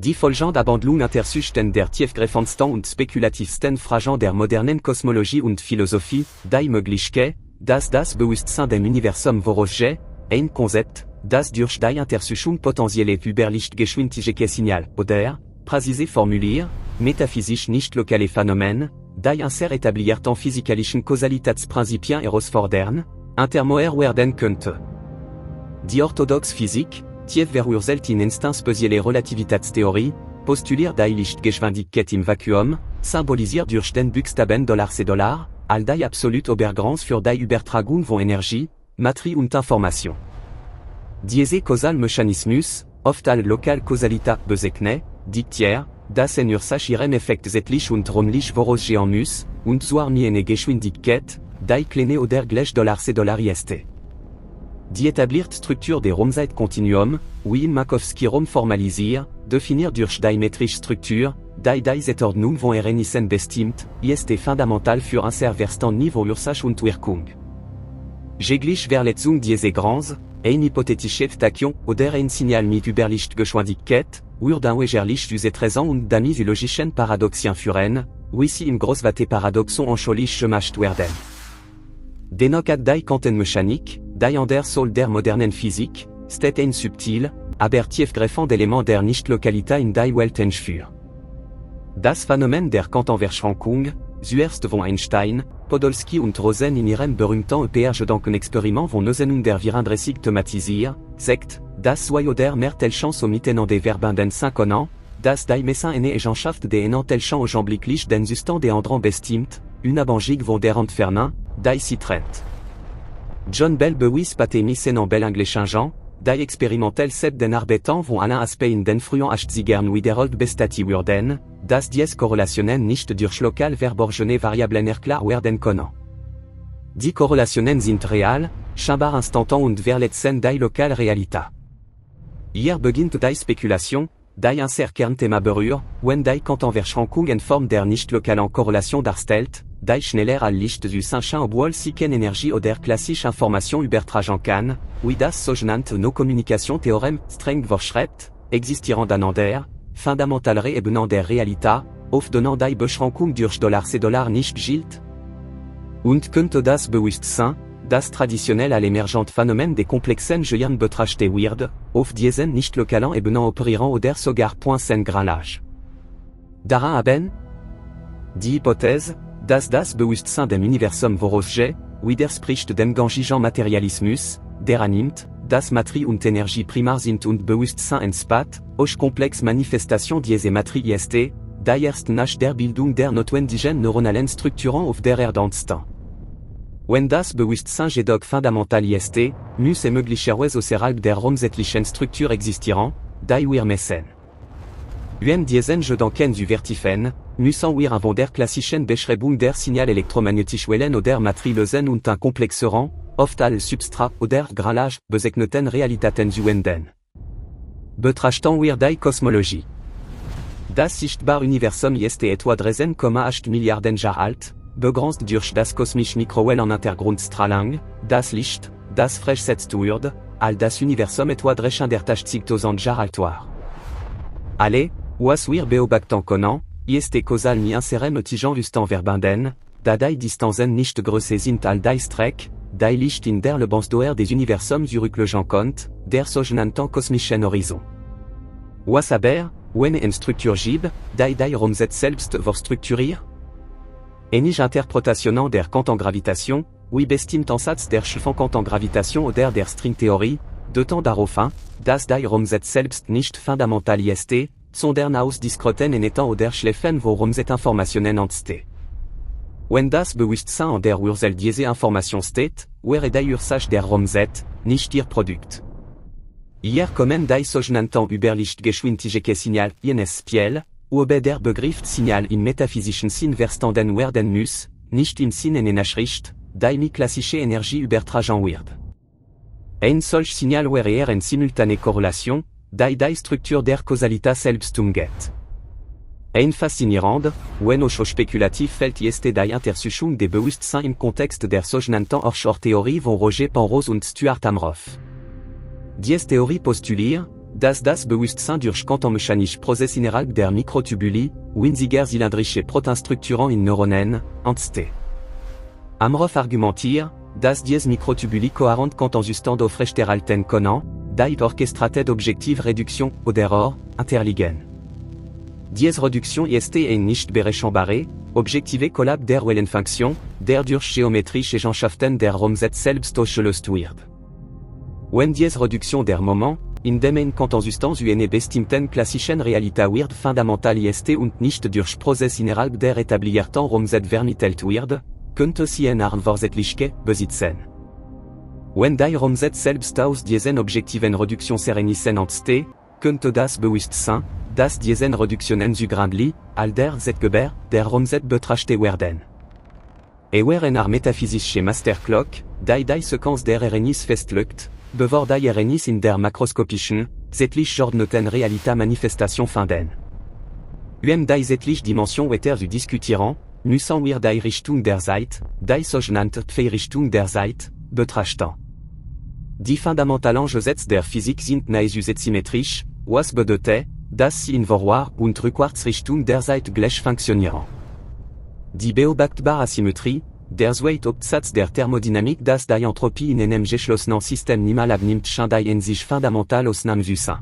Die Folgende Abhandlung untersuchten der tiefgreifendsten und spekulativsten Fragen der modernen Kosmologie und Philosophie, die Möglichkeit, dass das Bewusstsein dem Universum vorausgeht, ein Konzept, das durch die Untersuchung potentielle über Lichtgeschwindigkeitssignal oder, präzise formuliert, metaphysisch nicht lokale Phänomene, die unser etablierten physikalischen Kausalitätsprinzipien herausfordern, intermoer werden könnte. Die orthodoxe Physik, tief verurteilt in instanzspezielle Relativitätstheorie, postuliert die Lichtgeschwindigkeit im Vakuum, symbolisiert durch den Buchstaben $C$, all die absolute Obergrenze für die Übertragung von Energie, Materie und Information. Diese Kausalmechanismus, oft als Lokalkausalität bezeichnet, diktiert, dass ein Ursache ihrem Effekt zeitlich und räumlich vorausgehen muss, und zwar nie eine Geschwindigkeit, die kleine oder gleich $C$ ist. Die etablierte Struktur des Raumzeitkontinuum, wie in Minkowski-Raum formalisiert, definiert durch die metrische Struktur, die diese Ordnung von Ereignissen bestimmt, ist fundamental für unser Verständnis von Ursache und Wirkung. Jegliche Verletzung dieser Grenze, eine hypothetische Station oder ein Signal mit Überlichtgeschwindigkeit, wird unweigerlich usetresant und damit zu logischen Paradoxien führen, wie sie im Großwerte-Paradoxon anschaulich gemacht werden. Dennoch hat die Quantenmechanik, die an der Soul der modernen Physik, steht ein subtil, aber tiefgreifend Element der Nicht-Lokalität in die Welt entführt. Das Phänomen der Quantenverschränkung, zuerst von Einstein, Podolsky und Rosen in ihrem berühmten EPH-Gedankenexperiment von 1934 thematisiert, sagt, dass zwei oder mehr Teilchen mitten an den Verbanden 5 ans, dass die Messung eine Eigenschaft des einen Teilchen augenblicklich den Zustand des anderen bestimmt, unabhängig von der Entfernung, die sie trennt. John Bell bewies Patemis en Bell Englischingen, die experimentell selbst den Arbeiten von allen Aspekten in den frühen 80ern wiederholt bestätigt wurden, dass diese Korrelationen nicht durch lokal verborgene Variablen erklärt werden können. Die Korrelationen sind real, scheinbar instantan und verletzen die lokale Realität. Hier beginnt die Spekulation, die unser Kernthema berührt, wenn die Quantenverschränkung in Form der nicht-lokalen Korrelation darstellt, die schneller als Licht zu Sanchen obwohl sie keine Energie oder klassische Information übertragen kann, wie das sogenannte No-Communication-Theorem streng verschreibt, existieren an der, fundamentalere Ebene der Realität, auf denen die Beschränkung durch $C$ nicht gilt? Und könnte das Bewusstsein, das traditionell als emergent Phänomen des komplexen Gehirns betrachtet wird, auf diesen nicht-lokalen Ebenen operieren oder sogar Points Granlage. Daran haben? Die Hypothese, dass das Bewusstsein dem Universum vorausgeht, widerspricht dem gängigen Materialismus, der annimmt, dass Materie und Energie primär sind und Bewusstsein entspat, auch komplexe Manifestation dieser Materie ist, die erst nach der Bildung der notwendigen neuronalen Strukturen auf der Erde entstehen. Wenn das Bewusstsein jedoch fundamental ist, muss möglicherweise außerhalb der raumzeitlichen Struktur existieren, die wir messen. Um diesen Gedanken zu vertiefen, müssen wir von der klassischen Beschreibung der Signal-elektromagnetisch-Wellen oder Materie lösen und ein komplexeren, oft als Substrat oder Granlage bezeichneten Realitäten zuwenden. Betrachten wir die Kosmologie. Das sichtbare Universum ist etwa 13,8 Milliarden Jahre alt, begrenzt durch das kosmische Mikrowellenuntergrundstrahlung, das Licht, das freigesetzt wird, all das Universum etwa 380.000 Jahre alt war. Alle, was wir beobachten können, ist causal ni unserem heutigen Wüstenverbanden, da die Distanzen nicht größer sind als die Strecke, die Licht in der Lebensdauer des Universums zurücklegen konnte, der sogenannten kosmischen Horizon. Was aber, wenn eine Struktur gibt, die Raumzeit selbst verstrukturiert? Einige Interpretationen der Quantengravitation, wie bestimmt Ansatz der Quantengravitation oder der Stringtheorie, deuten darauf hin, dass die Raumzeit selbst nicht fundamental ist, sondern aus diskreten Enten oder Schläfen von Raumzeitinformationen entsteht. Wenn das Bewusstsein an der Ursache dieser Information steht, wäre die Ursache der Raumzeit, nicht ihr Produkt. Hier kommen die sogenannten Überlichtgeschwindigkeitssignal INS-Spiel, wobei der Begriff Signal im metaphysischen Sinn verstanden werden muss, nicht im Sinn einer Nachricht, die mit klassischer Energie übertragen wird. Ein solch Signal wäre eher eine simultane Korrelation, die Struktur der Kausalität selbst umgeht. Ein faszinierend, wenn auch spekulativ Feld ist die Untersuchung des Bewusstseins im Kontext der sogenannten Hochschor-Theorie von Roger Penrose und Stuart Amroth. Diese Theorie postuliert, das Bewusstsein durch quantenmechanische Prozess innerhalb der Mikrotubuli, winziger cylindrische Proteinstrukturen in Neuronen, Entste. Amrof argumentiert, dass dies Mikrotubuli coherent quantenzustand aufrechterhalten können, die orchestrated objektive Reduktion oder Error, interliegen. Dies Reduktion ist ein nicht berechenbare, objektive Kollab der Wellenfunktion, der durch geometrische Eigenschaften der Raumzeit selbst ausgelöst wird. Wenn dies Reduktion der Moment, in dem ein Quantenzustand eine bestimmten klassischen Realität wird fundamental ist und nicht durch Prozess innerhalb der etablierten Raumzeit vermittelt wird, könnte sie eine Vorsätzlichkeit besitzen. Wenn die Raumzeit selbst aus diesen objektiven Reduktionsserenissen entsteht, könnte das Bewusstsein, das diesen Reduktionen zugrunde, all der Zeitgeber der Raumzeit betrachtet werden. Wer eine metaphysische Masterclock, die Sequenz der Ereignis festlegt, bevor die Ereignis in der makroskopischen, zeitlich geordneten Realität Manifestation finden. Die zeitliche Dimension weiter zu diskutieren, müssen wir die Richtung der Zeit, die sogenannte Pfeilrichtung der Zeit, betrachten. Die fundamentalen Gesetze der Physik sind nahezu symmetrisch, was bedeutet, dass sie in Vorwärts- und Rückwärtsrichtung der Zeit gleich funktionieren. Die beobachtbare Asymmetrie, der Zweithauptsatz der Thermodynamik, dass die Entropie in einem geschlossenen System niemals abnimmt, scheint in sich fundamental ausnahmen zu sein.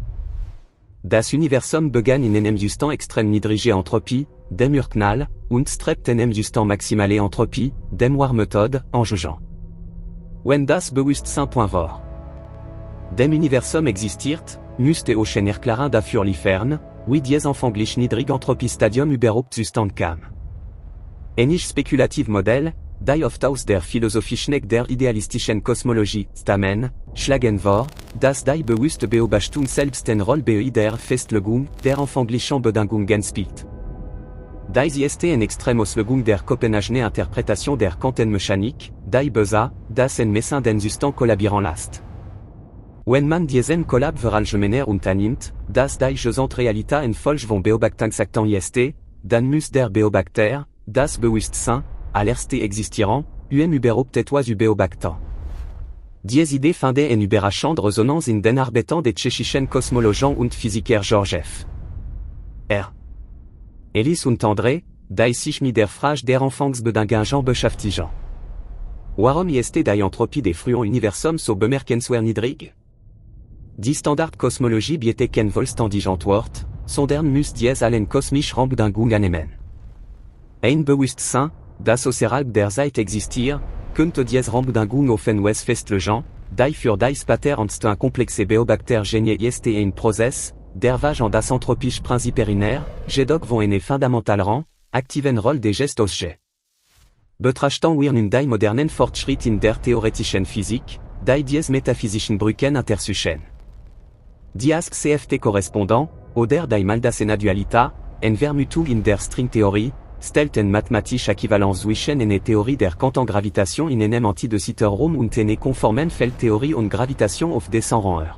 Das Universum begann in einem Zustand extrem niedriger Entropie, dem Urknall, und strebt in einem Zustand maximale Entropie, dem War-Methode, en jugeant. Wenn das Bewusstsein point war. Dem Universum existiert, müsste auch schon erklären dafür liefern, wie dies anfänglich niedrig Entropie-Stadium überhaupt zustande kam. Ein spekulativ Modell, die oft aus der Philosophie Schneck der idealistischen Kosmologie stammen, schlagen vor, dass die bewusste Beobachtung selbst eine Rolle bei der Festlegung der anfänglichen Bedingungen spielt. Dies ist eine Extremauslegung der Kopenhagener Interpretation der Quantenmechanik, die besagt, dass ein Messin den Zustand kollabieren lässt. Wenn man diesen Kollab verallgemeinert und annimmt, dass die Gesamtrealität in Folge von Beobachtungsakten ist, dann muss der Beobachter, das Bewusstsein, allerste existieren, überhaupt etwas beobachten. Diese Idee findet eine überraschende Resonanz in den Arbeiten des tschechischen Kosmologen und Physikers George F. R. Ellis und André, die sich mit der Frage der Anfangsbedingungen beschäftigen. Warum ist die Entropie des frühen Universums so bemerkenswert niedrig? Die Standardkosmologie bietet kein vollständige Antwort, sondern muss dies allen kosmischen Rahmenbedingungen annehmen. Ein Bewusstsein, das außerhalb der Zeit existiert, könnte diese Rahmenbedingungen auf ein Weise festlegen, die für die später entstehen komplexe Beobachter genie ist ein Prozess, der Wage an das anthropische Prinzip erinnert, jedoch von eine fundamentalen, aktiven Rolle des Gestes aus G. Betrachten wir nun die modernen Fortschritte in der theoretischen Physik, die diese metaphysischen Brücken untersuchen. Die CFT correspondant, oder die Maldacena Dualität, en Vermutung in der Stringtheorie, stellt eine mathematische Äquivalenz zwischen eine Theorie der Quantengravitation in einem Antidociter-Raum und eine konformen Feldtheorie und Gravitation auf Descendant.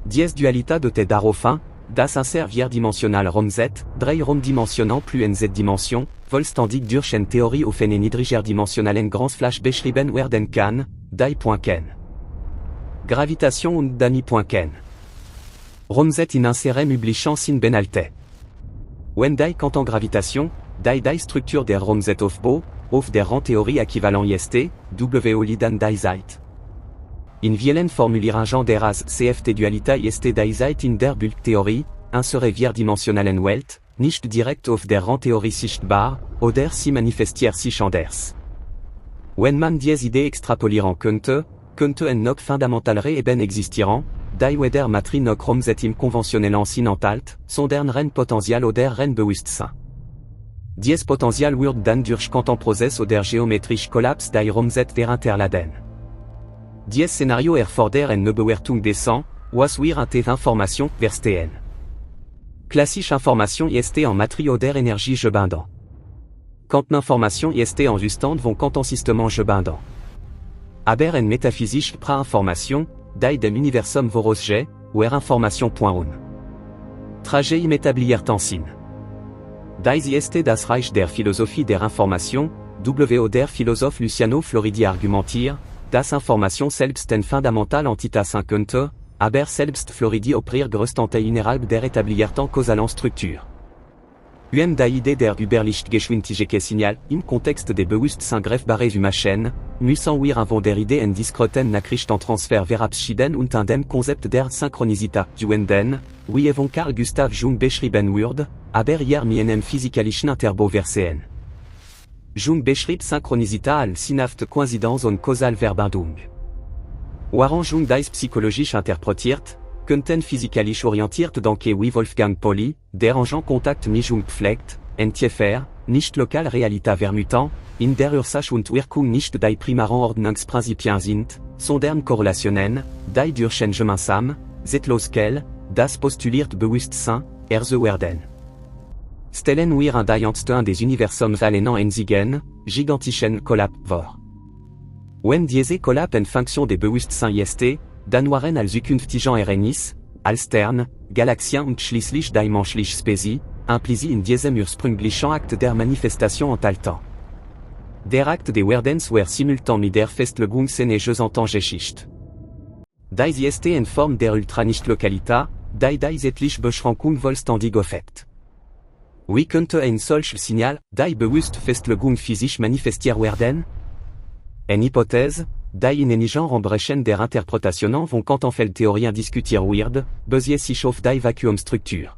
Diese Dualität deutet darauf hin, dass ein sehr vierdimensional Raum Z, drei Raumdimensionen plus eine Z-Dimension, vollständig durch eine Theorie auf eine niedrigerdimensionalen Grenzfläche beschrieben werden kann, die Point kennen. Gravitation und die Point kennen. Raum Z in unserem üblichen Sinn beinhaltet. Wenn die Quantengravitation, die Struktur der Raum Z aufbaut, auf der Randtheorie äquivalent ist, wo liegen die Zeit. In vielen Formulierungen der CFT-Dualität ist die Zeit in der Bulktheorie, unsere vierdimensionalen Welt, nicht direkt auf der Randtheorie sichtbar, oder sie manifestiert sich anders. Wenn man diese Idee extrapolieren könnte ein noch fundamentalere Eben existieren, die weder Matri noch Raum Z im konventionellen Sinn enthält, sondern rein Potenzial oder rein Bewusstsein. Dieses Potenzial wird dann durch Quantenprozess oder geometrisch Kollaps die Raum Z verunterladen. Dieses Szenario erfordert eine Bewertung dessen, was wir an der Information verstehen. Klassische Information ist en Matri oder Energie gebunden. Quanteninformation ist en Zustand von Quantensystem gebunden. Aber eine métaphysische Prä-Information, die dem Universum vorausgeht, oder Information.1. Trajet immétabliert en Sinn. Dies ist das Reich der Philosophie der Information, der Philosoph Luciano Floridi argumentiert, dass Information selbst eine fundamentale Entität sein könnte, aber selbst Floridi oprir größtenteils innerhalb der etablierten causalen Struktur. Die Idee der Überlichtgeschwindigkeit Signal, im Kontext des Bewusstseinsgreifbaren Humachen, müssen wir von der Idee en diskreten Nachrichten Transfer verabschieden und an dem Konzept der Synchronicität zuwenden, wie von Carl Gustav Jung beschrieben wurde, aber hier mit physikalischen Interbo versehen. Jung beschrieb Synchronicität als sinnhafte Koinzidenz und Kausalverbindung. Waren Jung dies psychologisch interpretiert, könnten physikalisch orientiert denke wie Wolfgang Pauli, der Engin Kontakt mit Jung pflegt, entjeffer, nicht lokal Realität vermutant, in der Ursache und Wirkung nicht die primaren Ordnungsprinzipien sind, sondern Korrelationen, die durch gemeinsam, Zetloskel, das postuliert Bewusstsein, so werden. Stellen wir an die Entstehung des Universums allen enzigen, gigantischen Kollap vor. Wenn diese Kollap en Funktion des Bewusstseins ist, dann waren als zukünftigen Ereignis, als Stern, Galaxien und schließlich die menschliche Spezie, impliziert in diesem ursprünglichen Akt der Manifestation enthalten. Der Akt des Werdens war simultan mit der Festlegung seiner Geschichte. Dies ist in Form der Ultranichtlokalität, die zeitliche Beschränkung vollständig effekt. Wie könnte ein solches Signal, die bewusst Festlegung physisch manifestiert werden? Eine Hypothese, die in einigen Rambrechen der Interpretationen von Quantenfeldtheorien diskutiert wird, basiert sich auf die Vakuumstruktur.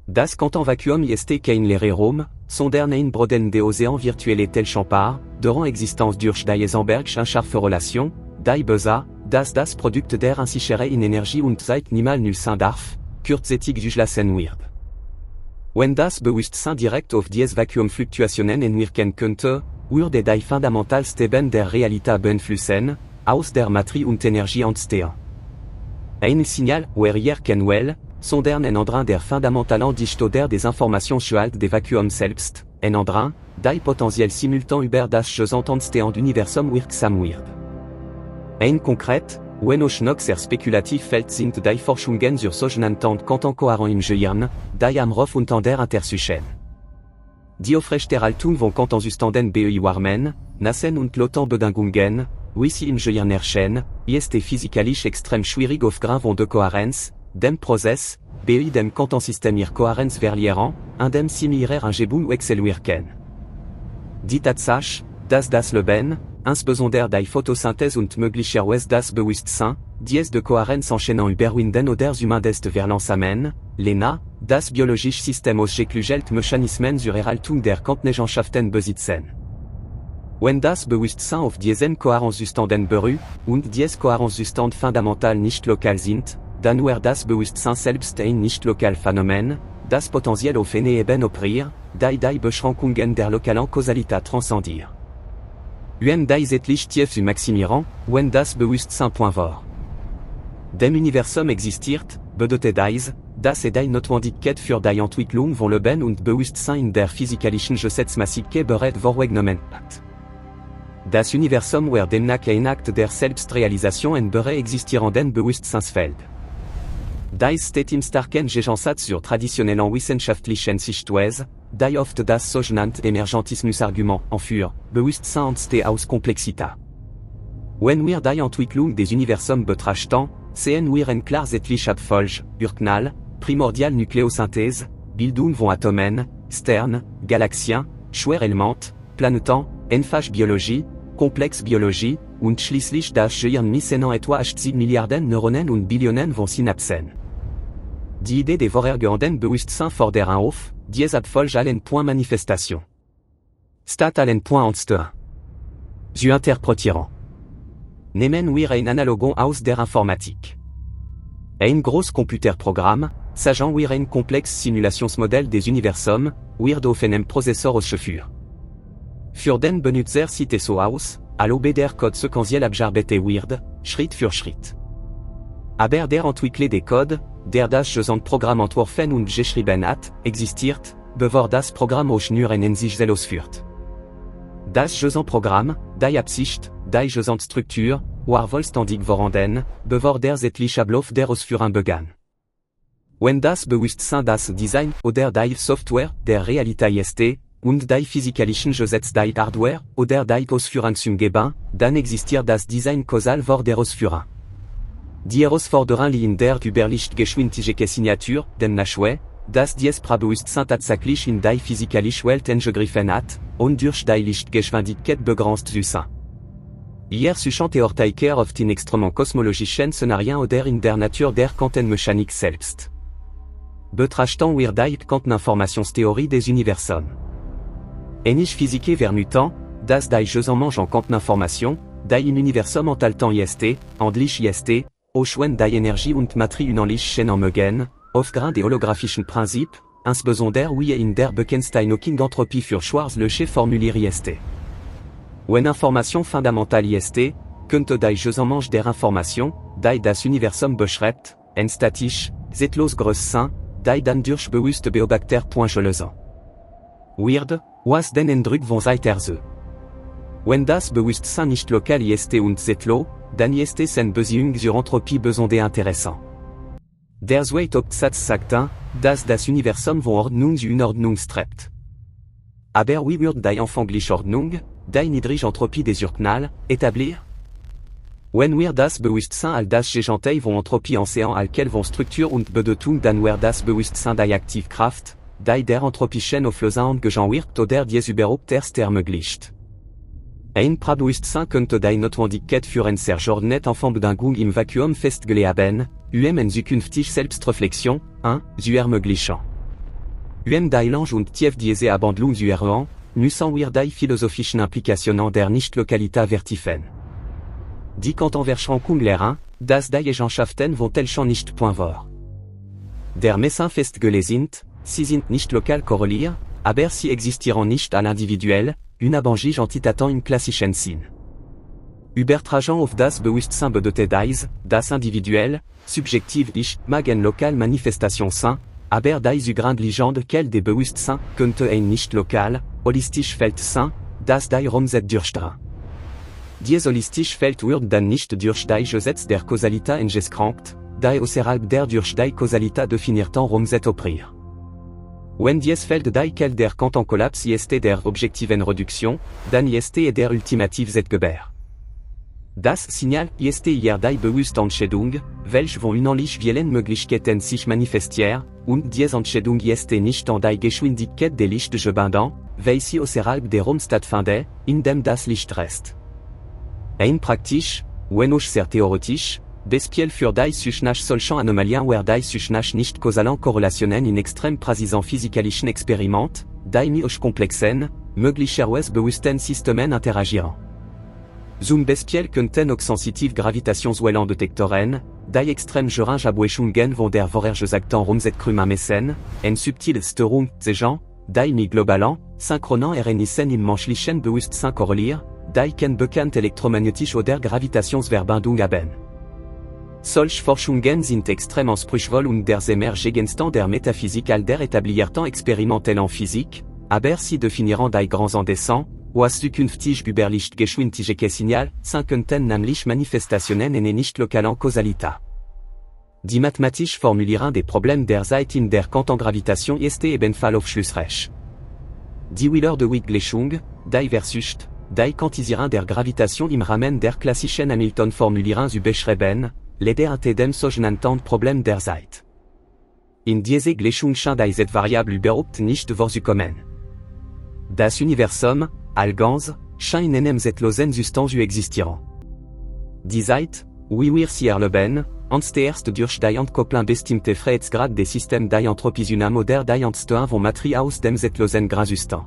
Das Quantenvakuum ist kein leerer Raum, sondern ein Broden des Ozeans virtuelle tel Champard, deren Existenz durch die Heisenbergsche unscharfe Relation, die besagt, dass das Produkt der Unsichere in Energie und Zeit niemals null sein darf, kurzzeitig durchlassen wird. Wenn das Bewusstsein direkt auf diese Vakuumfluktuationen entwirken könnte, würde die fundamentalste Ebene der Realität beeinflussen, aus der Materie und Energie entstehen. Ein Signal, wäre hier kein Well, sondern ein Endrin der fundamentalen Dichte des Informationsgehalt des Vakuums selbst, ein Endrin, die potentiell simultan über das gesamte Entstehen Universum wirksam wird. Ein konkret, wenn auch noch sehr spekulativ Feld sind die Forschungen zur sogenannten Quantenkohärenz im Gehirn, die am Rof und an der Intersuchen. Die Aufrechterhaltung von Quantenzuständen bei Warmen, Nassen und Lotan-Bedingungen, wie sie im Gehirn herrschen, ist physikalisch extrem schwierig aufgrund von der Kohärenz, dem Prozess, bei dem Quantensystem ihre Kohärenz verlieren, an dem similaire Angebung wechselwirken. Die Tatsache, dass das Leben, insbesondere die Photosynthese und möglicherweise das Bewusstsein, dies de Kohärenz enchaînant überwinden oder zumindest verlangsamen, lena, das biologische System ausgeklügelte Mechanismen zur Erhaltung der Quanteneigenschaften besitzen. Wenn das Bewusstsein auf diesen Kohärenzzuständen beruht, und diese Kohärenzzustände fundamental nicht lokal sind, dann wird das Bewusstsein selbst ein nicht lokal Phänomen, das potenziell auf eine Ebene operiert, die Beschränkungen der lokalen Kausalität transcendiert. Wenn die zeitlich tief zu maximieren, wenn das Bewusstsein point vor dem Universum existiert, bedeutet dies, dass die Notwendigkeit für die Entwicklung von Leben und Bewusstsein in der physikalischen Gesetzmäßigkeit bereit vorweggenommen hat. Das Universum wird demnach ein Akt der Selbstrealisation in bereits existierenden Bewusstseinsfeld. Dies steht im starken Gegensatz zur traditionellen wissenschaftlichen Sichtweise, die oft das sogenannte Emergentismus-Argument anführt, Bewusstsein entsteht aus Komplexität. Wenn wir die Entwicklung des Universums betrachten, sehen wir ein klar zeitliche Abfolge, Urknall, primordial Nukleosynthese, Bildung von Atomen, Sternen, Galaxien, Schwerelemente, Planeten, Enfage Biologie, Komplex Biologie, und schließlich das Gehirn mit seinen etwa 80 Milliarden Neuronen und Billionen von Synapsen. Die Idee des vorhergehenden Bewusstseins fordert auf, diese Abfolge allen Point Manifestation. Statt allen Point entstehen. Sie interpretieren. Nehmen wir ein Analogon aus der Informatik. Ein Großcomputerprogramm, sagen wir ein komplexes Simulationsmodell des Universums, wird auf einem Prozessor ausgeführt. Für den Benutzer sieht es so aus, als ob der Code sequentiell abgearbeitet wird, Schritt für Schritt. Aber der entwickelte Code, der das gesamte Programm entworfen und geschrieben hat, existiert, bevor das Programm auch nur einen sich ausführt. Das gesamte Programm, die Absicht, die gesamte Struktur, war vollständig vorhanden, bevor der zeitliche Ablauf der Ausführung begann. Wenn das Bewusstsein das Design oder die Software der Realität ist, und die physikalischen Gesetze die Hardware oder die Ausführung umgeben, dann existiert das Design kausal vor der Ausführung. Die Herausforderer in der Überlichtgeschwindigkeit Signatur, dem Nachwe, das dies Prabewusstsein tatsächlich in die physikalische Welt eingegriffen hat, und durch die Lichtgeschwindigkeit begrenzt zu sein. Hier suchant Theoretiker auf den extremement kosmologischen Szenarien oder in der Natur der Quantenmechanik selbst. Betrachtant wir die Quanteninformationstheorie des Universum. Enich physique vernutant, das die Jeux en Quanteninformation, die in Universum entaltant ist, endlich ist, Oschwen die Energie und Materie unendlich schen mögen, aufgrund des holographischen Prinzip, insbesondere wie in der Bekenstein-Hawking-Entropie für Schwarzschild formuliert ist. Wenn Information fondamentale ist, könnte die Jeux der Information, die das Universum beschreibt, en statisch, zetlos groß sein, die dann durch bewusste Beobachter lösen. Weird, was den Eindruck von seiter so. Wenn das Bewusstsein nicht lokal ist und zetlo, dann ist sen Beziehung zur Entropie besonders interessant. Der zweite Absatz sagt, dass das Universum von Ordnung zu Unordnung strebt. Aber wie wird die anfängliche Ordnung, die niedrige Entropie des Urknall, établir? Wenn wir das Bewusstsein all das Gegentei von Entropie ansehen alquel von Struktur und Bedeutung dann wir das Bewusstsein die Aktivkraft, die der Entropischen Auflösung und wird oder dies überhaupt erst ermöglicht. Ein Prabewusstsein könnte die Notwendigkeit für eine sergeordnete Entfaltung im Vakuum festgelegt haben, en zukünftige Selbstreflexion, zu ermöglichen. Die Lange und tief diese Abwandlung zu erhöhen, müssen wir die philosophischen Implikationen der Nicht-Lokalität vertiefen. Die Quantenverschränkung lehren, dass die Eigenschaften von Telschen nicht point vor. Der Messen festgelegt sind, sie sind nicht lokal korreliert, aber sie existieren nicht an individuell, unabhängig Entitäten im klassischen Sinn. Übertragen auf das Bewusstsein bedeutet das individuell, subjektiv ist, magen lokal Manifestation sein, aber die grundlegende Quelle des Bewusstsein könnte ein nicht lokal, holistisch Feld sein, das die Raumzeit durchdringt. Dies holistisch Feld wird dann nicht durch die Gesetze der Kausalität eingeschränkt, die außerhalb der durch die Kausalität definierten Raumzeit operiert. Wenn dies Feld die Quelle der Quantenkollaps ist der objektiven Reduktion, dann ist der ultimative Zeitgeber. Das Signal ist hier die bewusste Entscheidung, welche von unendlich vielen Möglichkeiten sich manifestiert, und diese Entscheidung ist nicht an die Geschwindigkeit des Lichts gebunden, weil sie außerhalb der Raum stattfindet, in dem das Licht rest. Ein praktisch, wenn auch sehr theoretisch, Beispiel für die Suchnach solchen Anomalien where die Suchnach nicht kausalen Korrelationen in extrem präzisen physikalischen Experiment, die mit komplexen, möglicherweise bewussten Systemen interagieren. Zum Beispiel könnten auch sensitive Gravitationswellendetektoren, die extrem geringe Abweichungen von der vorhergesagten Raumzeit messen, en subtile Störung zwischen, die mit globalen, synchronen Ereignissen im menschlichen Bewusstsein korrelieren, die kein bekannt elektromagnetische oder Gravitationsverbindung haben. Solche Forschungen sind extrem anspruchsvoll und der Emergegenstand der Metaphysik all der etablierten experimentellen Physik, aber sie definieren die Grenzen dessen, was zukünftig Überlichtgeschwindigkeitssignal sein könnten nämlich Manifestationen in nicht lokalen Kausalität. Die mathematisch Formulieren des Problems der Zeit in der Quantengravitation ist ebenfalls aufschlussreich. Die Wheeler-DeWitt-Gleichung, die versucht, die Quantisierung der Gravitation im Rahmen der klassischen Hamilton-Formulierung zu beschreiben, leider dem sogenannten Problem der Zeit. In diese Gleichung scheint die Z-Variable überhaupt nicht vorzukommen. Das Universum, all ganz, scheint in einem zeitlosen Zustand zu existieren. Die Zeit, wie wir sie erleben, entsteht erst durch die Entkopplung bestimmter Freiheitsgrad des Systems die Entropie oder die Entstehung von Materie aus dem zeitlosen Grad-Zustand.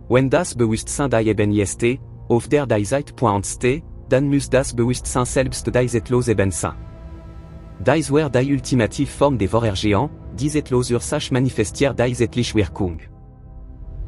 Wenn das Bewusstsein die Ebene ist, auf der die Zeit entsteht, dann muss das Bewusstsein selbst die zeitlose Ebene sein. Dies wäre die ultimative Form des Vorhergehens, die zeitlose Ursache manifestiert die zeitliche Wirkung.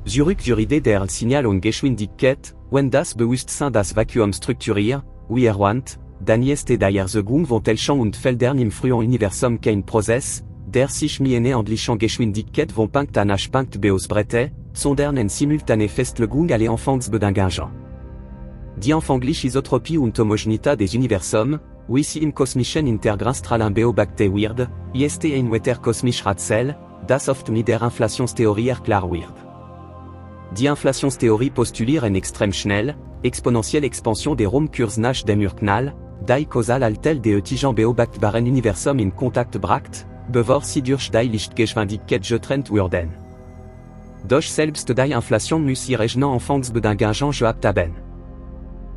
Zurück zur Idee der Signal und Geschwindigkeit, wenn das Bewusstsein das Vakuum strukturiert, wie want, dann ist die Erzeugung von Telschen und Feldern im frühen Universum kein Prozess, der sich mit einer endlichen Geschwindigkeit von Punkt A nach Punkt B ausbreitet, sondern eine simultane Festlegung aller Anfangsbedingungen. Die anfängliche Isotropie und Homogenität des Universums, wie sie im kosmischen Intergrasstrahlen beobachtet wird, ist ein weiter kosmisches Rätsel, das oft mit der Inflationstheorie erklärt wird. Die Inflationstheorie postuliert eine extrem schnelle, exponentielle Expansion des Raumkurs nach dem Urknall, die causal altel de etigen beobachtbaren Universum in Kontakt bracht, bevor sie durch die Lichtgeschwindigkeit getrennt werden. Doch selbst die Inflation muss ihre Anfangsbedingungen gehabt haben.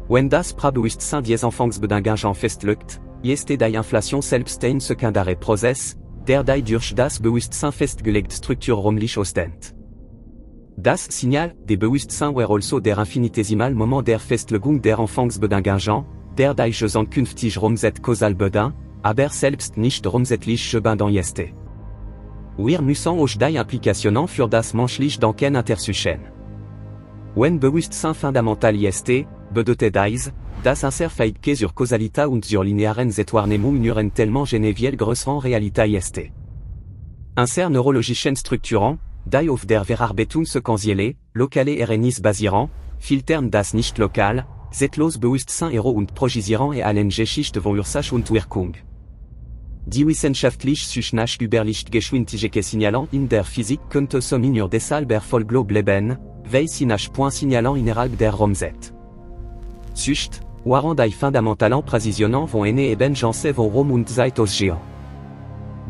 Wenn das Prabewusstsein des Anfangsbedingungen festlegt, ist die Inflation selbst ein sekundärer Prozess, der die durch das Bewusstsein festgelegte Struktur räumlich ausdehnt. Das Signal des Bewusstseins war also der infinitesimal Moment der Festlegung der Anfangsbedingungen, der die Gesamtkünftig Rumset causal bedingt, aber selbst nicht rumsätzlich gebunden ist. Wir müssen auch die Implikationen für das menschliche Denken untersuchen. Wenn Bewusstsein fundamental ist, bedeutet dies, dass Fähigkeit zur Kausalität und zur linearen Wahrnehmung nur in tellement viel größeren Realität ist. Neurologischen Strukturen, die auf der Verarbeitung sequentielle, lokale Ereignis basieren, filtern das nicht lokal, zeitlos Bewusstsein und projisieren allen Geschichte von Ursache und Wirkung. Die wissenschaftlich Suchnach über Lichtgeschwindigkeit signalen in der Physik könnte somit nur deshalb Erfolg bleiben, weil sie nach Point signalen innerhalb der Raumzeit. Zucht, waren die fundamentalen Präzisionen von einer eben Chance von Raum und Zeit ausgehen.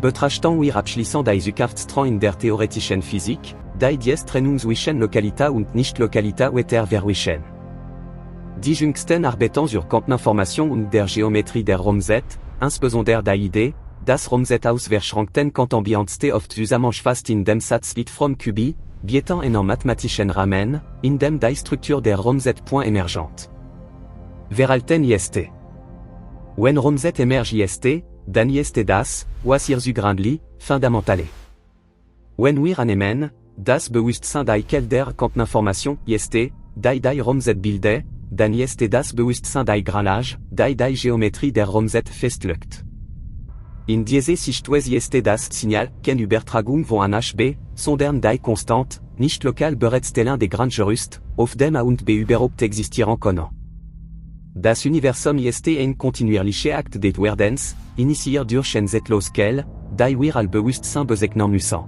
Betrachten wir abschließend die Zukunftsstrang in der theoretischen Physik, die Trennung zwischen Lokalität und Nicht-Lokalität weiter verwischen. Die jüngsten Arbeiten zur Quanteninformation und der Geometrie der Raumzeit, insbesondere die Idee, dass Raumzeit aus verschränkten Quantenambiente oft zusammenfasst in dem Satellite from Cubi, bieten einen mathematischen Rahmen, in dem die Struktur der Raumzeit point emergent. Verhalten ist. Wenn Raumzeit emerge ist, dann ist das, was ihr grandli, fundamentale. Wenn wir annehmen, das Bewusstsein die Quelle der Quanteninformation ist, die Raumzeit bildet, dann ist das Bewusstsein die Granlage, die Geometrie der Raumzeit festlegt. In diese Sichtweise ist das Signal, keine Übertragung von A nach B, sondern die konstant, nicht lokal bereitstellen des grands Gerüst, auf dem A und B überhaupt existieren können. Das Universum ist ein kontinuierlicher Akt des Werdens, initiiert durch ein zeitlos Quell, die wir als Bewusstsein bezeichnen müssen.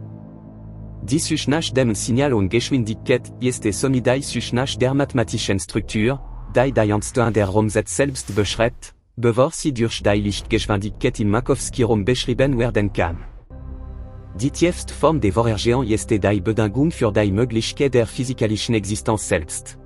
Die Suchnach dem Signal und Geschwindigkeit ist somit die Suchnach der mathematischen Struktur, die Einstein der Raumzeit selbst beschreibt, bevor sie durch die Lichtgeschwindigkeit im Minkowski-Raum beschrieben werden kann. Die tiefste Form der Vorhergehung ist die Bedingung für die Möglichkeit der physikalischen Existenz selbst.